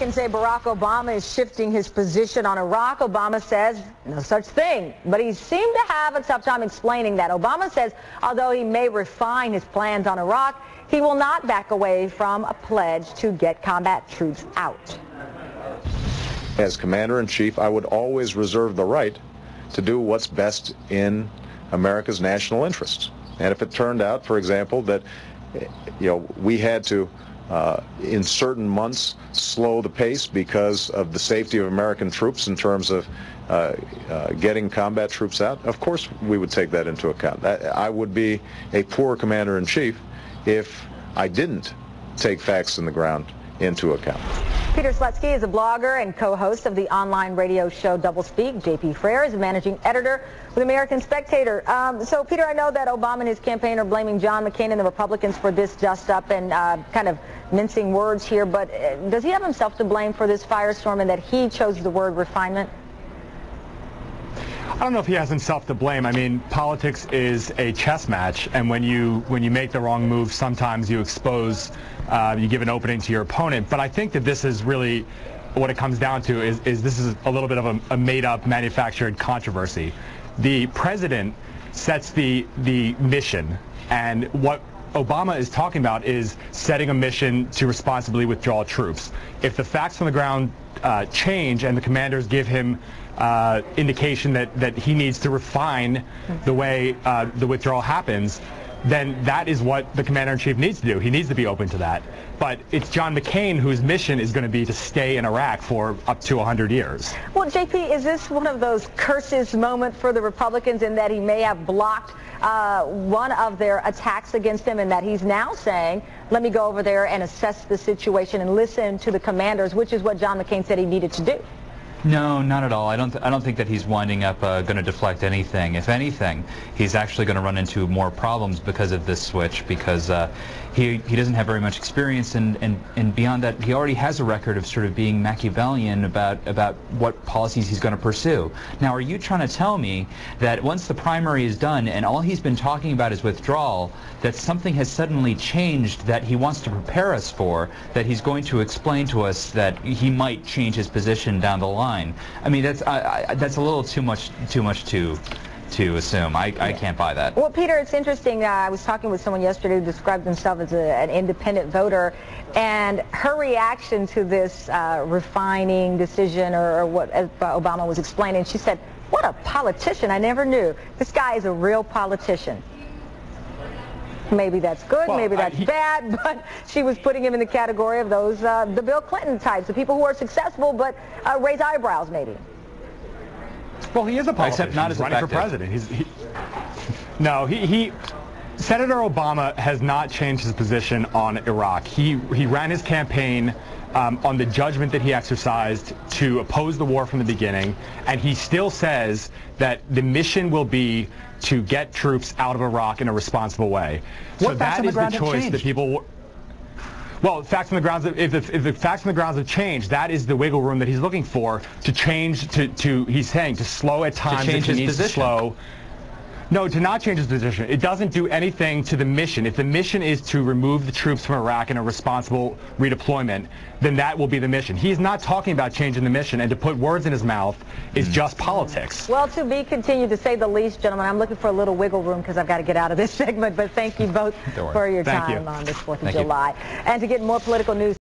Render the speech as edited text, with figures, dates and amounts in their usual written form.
Republicans say Barack Obama is shifting his position on Iraq. Obama says no such thing, but he seemed to have a tough time explaining that. Obama says although he may refine his plans on Iraq, he will not back away from a pledge to get combat troops out. As Commander-in-Chief, I would always reserve the right to do what's best in America's national interests. And if it turned out, for example, that we had to in certain months slow the pace because of the safety of American troops in terms of getting combat troops out, of course we would take that into account. I would be a poor Commander-in-Chief if I didn't take facts on the ground into account. Peter Slutsky is a blogger and co-host of the online radio show Doublespeak. JP Freire is a managing editor with American Spectator. So, Peter, I know that Obama and his campaign are blaming John McCain and the Republicans for this dust-up and kind of mincing words here, but does he have himself to blame for this firestorm and that he chose the word refinement? I don't know if he has himself to blame. I mean, politics is a chess match, and when you make the wrong move, sometimes you expose, you give an opening to your opponent. But I think that this is really what it comes down to is this is a little bit of a made-up, manufactured controversy. The president sets the mission, and what Obama is talking about is setting a mission to responsibly withdraw troops. If the facts on the ground change and the commanders give him indication that he needs to refine the way the withdrawal happens, then that is what the commander-in-chief needs to do. He needs to be open to that. But it's John McCain whose mission is going to be to stay in Iraq for up to 100 years. Well, JP, is this one of those curses moment for the Republicans in that he may have blocked one of their attacks against him and that he's now saying, let me go over there and assess the situation and listen to the commanders, which is what John McCain said he needed to do? No, not at all. I don't think that he's winding up going to deflect anything. If anything, he's actually going to run into more problems because of this switch, because he doesn't have very much experience, and beyond that, he already has a record of sort of being Machiavellian about what policies he's going to pursue. Now, are you trying to tell me that once the primary is done and all he's been talking about is withdrawal, that something has suddenly changed that he wants to prepare us for, that he's going to explain to us that he might change his position down the line? I mean, that's a little too much to assume. I can't buy that. Well, Peter, it's interesting. I was talking with someone yesterday who described himself as an independent voter, and her reaction to this refining decision, or what Obama was explaining, she said, "What a politician! I never knew. This guy is a real politician." Maybe that's good, well, maybe that's bad, but she was putting him in the category of those, the Bill Clinton types, the people who are successful but raise eyebrows, maybe. Well, he is a politician. Except not as running for president. Senator Obama has not changed his position on Iraq. He ran his campaign on the judgment that he exercised to oppose the war from the beginning, and he still says that the mission will be to get troops out of Iraq in a responsible way. So that is the choice that people... Well, facts on the grounds of, if the facts on the grounds have changed, that is the wiggle room that he's looking for to change, he's saying, to slow at times if he needs to slow. No, to not change his position. It doesn't do anything to the mission. If the mission is to remove the troops from Iraq in a responsible redeployment, then that will be the mission. He's not talking about changing the mission, and to put words in his mouth is just politics. Well, to be continued, to say the least, gentlemen. I'm looking for a little wiggle room because I've got to get out of this segment, but thank you both for your time on this 4th of July. And to get more political news.